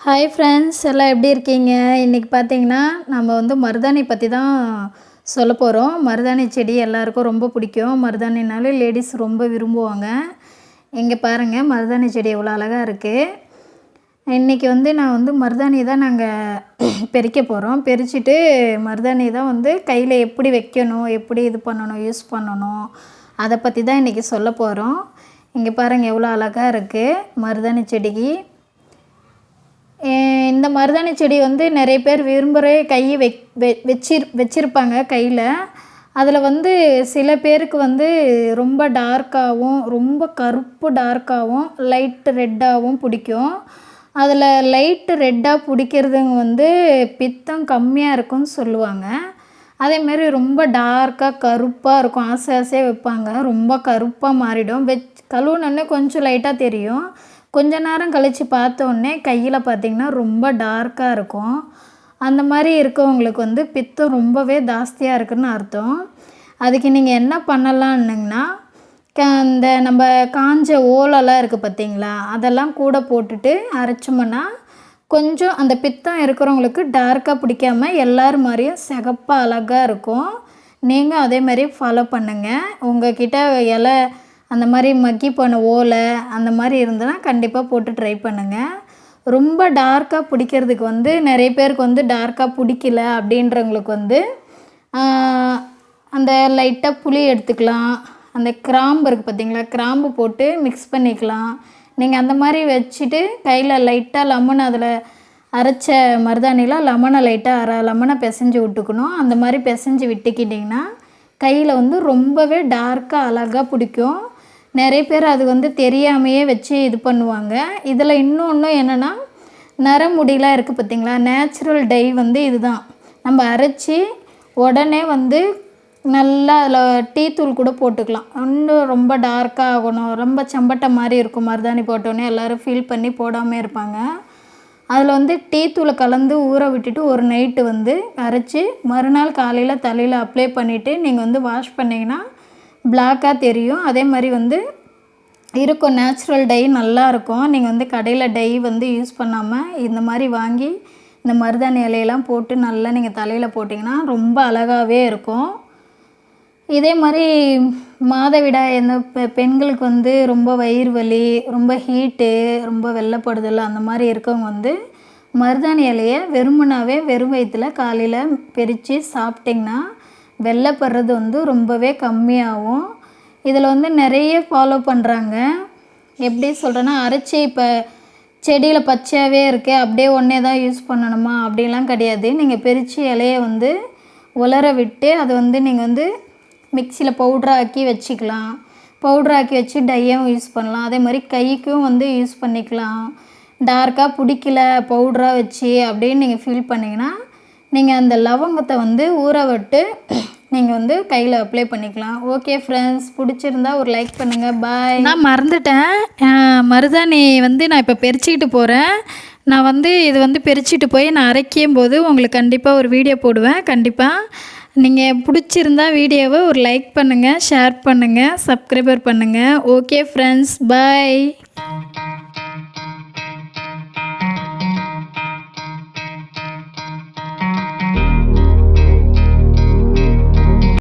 Hi friends, எல்லாம் எப்படி இருக்கீங்க? இன்றைக்கி பார்த்தீங்கன்னா நம்ம வந்து மருதாணி பற்றி தான் சொல்ல போகிறோம். மருதாணி செடி எல்லாருக்கும் ரொம்ப பிடிக்கும். மருதாணினாலே லேடிஸ் ரொம்ப விரும்புவாங்க. இங்கே பாருங்கள், மருதாணி செடி எவ்வளோ அழகாக இருக்குது. இன்றைக்கி வந்து நான் வந்து மருதாணி தான் நாங்கள் பறிக்க போகிறோம். பறிச்சுட்டு மருதாணி தான் வந்து கையில் எப்படி வைக்கணும், எப்படி இது பண்ணணும், யூஸ் பண்ணணும், அதை பற்றி தான் இன்றைக்கி சொல்ல போகிறோம். இங்கே பாருங்கள் எவ்வளோ அழகாக இருக்குது மருதாணி செடிக்கு. இந்த மருதாணி செடி வந்து நிறைய பேர் விரும்புகிற கையை வச்சிருப்பாங்க கையில். அதில் வந்து சில பேருக்கு வந்து ரொம்ப டார்க்காகவும் ரொம்ப கருப்பு டார்க்காகவும் லைட்டு ரெட்டாகவும் பிடிக்கும். அதில் லைட்டு ரெட்டாக பிடிக்கிறதுங்க வந்து பித்தம் கம்மியாக இருக்குன்னு சொல்லுவாங்க. அதேமாரி ரொம்ப டார்க்காக கருப்பாக இருக்கும், ஆசை ஆசையாக வைப்பாங்க. ரொம்ப கருப்பாக மாறிடும். கழுவுனோடனே கொஞ்சம் லைட்டாக தெரியும். கொஞ்ச நேரம் கழித்து பார்த்தோன்னே கையில் பார்த்திங்கன்னா ரொம்ப டார்க்காக இருக்கும். அந்த மாதிரி இருக்கவங்களுக்கு வந்து பித்தம் ரொம்பவே ஜாஸ்தியாக இருக்குதுன்னு அர்த்தம். அதுக்கு நீங்கள் என்ன பண்ணலான்னுங்கன்னா, இந்த நம்ம காஞ்ச ஓலெல்லாம் இருக்குது பார்த்திங்களா, அதெல்லாம் கூட போட்டுட்டு அரைச்சோம்னா கொஞ்சம் அந்த பித்தம் இருக்கிறவங்களுக்கு டார்க்காக பிடிக்காமல் எல்லோரும் மாதிரியும் சிகப்பாக அழகாக இருக்கும். நீங்கள் அதே மாதிரி ஃபாலோ பண்ணுங்கள். உங்கள் கிட்ட இலை அந்த மாதிரி மக்கி போன ஓலை அந்த மாதிரி இருந்ததுன்னா கண்டிப்பாக போட்டு ட்ரை பண்ணுங்கள். ரொம்ப டார்க்காக பிடிக்கிறதுக்கு வந்து நிறைய பேருக்கு வந்து டார்க்காக பிடிக்கல அப்படின்றவங்களுக்கு வந்து அந்த லைட்டாக புளி எடுத்துக்கலாம். அந்த கிராம்பு இருக்குது பார்த்திங்களா, கிராம்பு போட்டு மிக்ஸ் பண்ணிக்கலாம். நீங்கள் அந்த மாதிரி வச்சுட்டு கையில் லைட்டாக லெமன், அதில் அரைச்ச மருதாணியில் லெமனை லைட்டாக அரை லெமனை பிசைஞ்சு விட்டுக்கணும். அந்த மாதிரி பிசைஞ்சு விட்டுக்கிட்டிங்கன்னா கையில் வந்து ரொம்பவே டார்க்காக அழகாக பிடிக்கும். நிறைய பேர் அது வந்து தெரியாமையே வச்சு இது பண்ணுவாங்க. இதில் இன்னொன்று என்னென்னா, நரமுடியெலாம் இருக்குது பார்த்திங்களா, நேச்சுரல் டை வந்து இதுதான். நம்ம அரைச்சி உடனே வந்து நல்லா அதில் டீ தூள் கூட போட்டுக்கலாம். இன்னும் ரொம்ப டார்க்காக ஆகணும், ரொம்ப செம்பட்டை மாதிரி இருக்கும் மருதாணி போட்டோன்னே எல்லோரும் ஃபீல் பண்ணி போடாமல் இருப்பாங்க. அதில் வந்து டீ தூளை கலந்து ஊற விட்டுட்டு ஒரு நைட்டு வந்து அரைச்சி மறுநாள் காலையில் தலையில் அப்ளை பண்ணிவிட்டு நீங்கள் வந்து வாஷ் பண்ணிங்கன்னா பிளாக்காக தெரியும். அதே மாதிரி வந்து இருக்கும், நேச்சுரல் டை நல்லாயிருக்கும். நீங்கள் வந்து கடையில் டை வந்து யூஸ் பண்ணாமல் இந்த மாதிரி வாங்கி இந்த மருதாணி இலையெல்லாம் போட்டு நல்லா நீங்கள் தலையில் போட்டிங்கன்னா ரொம்ப அழகாகவே இருக்கும். இதே மாதிரி மாதவிடாய் இந்த பெண்களுக்கு வந்து ரொம்ப வயிறு வலி, ரொம்ப ஹீட்டு, ரொம்ப வெள்ளைப்படுதல் அந்த மாதிரி இருக்கவங்க வந்து மருதாணி இலையை வெறுமனாவே வெறும் வயிற்றில் காலையில் பறித்து சாப்பிட்டிங்கன்னா வெள்ளைப்படுறது வந்து ரொம்பவே கம்மியாகும். இதில் வந்து நிறைய ஃபாலோ பண்ணுறாங்க. எப்படி சொல்கிறேன்னா, அரைச்சி இப்போ செடியில் பச்சையாகவே இருக்குது அப்படியே ஒன்றே தான் யூஸ் பண்ணணுமா அப்படிலாம் கிடையாது. நீங்கள் பறித்து இலையை வந்து உலர விட்டு அதை வந்து நீங்கள் வந்து மிக்சியில் பவுட்ராக்கி வச்சுக்கலாம். பவுட்ராக்கி வச்சு டையாகவும் யூஸ் பண்ணலாம். அதே மாதிரி கைக்கும் வந்து யூஸ் பண்ணிக்கலாம். டார்க்காக பிடிக்கல பவுட்ராக வச்சு அப்படின்னு நீங்கள் ஃபீல் பண்ணிங்கன்னா நீங்கள் அந்த லவங்கத்தை வந்து ஊற விட்டு நீங்கள் வந்து கையில் அப்ளை பண்ணிக்கலாம். ஓகே ஃப்ரெண்ட்ஸ், பிடிச்சிருந்தா ஒரு லைக் பண்ணுங்கள். பாய். நான் மறந்துட்டேன், மருதாணி வந்து நான் இப்போ பறிச்சிக்கிட்டு போகிறேன். நான் வந்து இது வந்து பறிச்சிட்டு போய் நான் அரைக்கும் போது உங்களுக்கு கண்டிப்பாக ஒரு வீடியோ போடுவேன். கண்டிப்பாக நீங்கள் பிடிச்சிருந்தா வீடியோவை ஒரு லைக் பண்ணுங்கள், ஷேர் பண்ணுங்கள், சப்ஸ்கிரைபர் பண்ணுங்கள். ஓகே ஃப்ரெண்ட்ஸ், பாய்.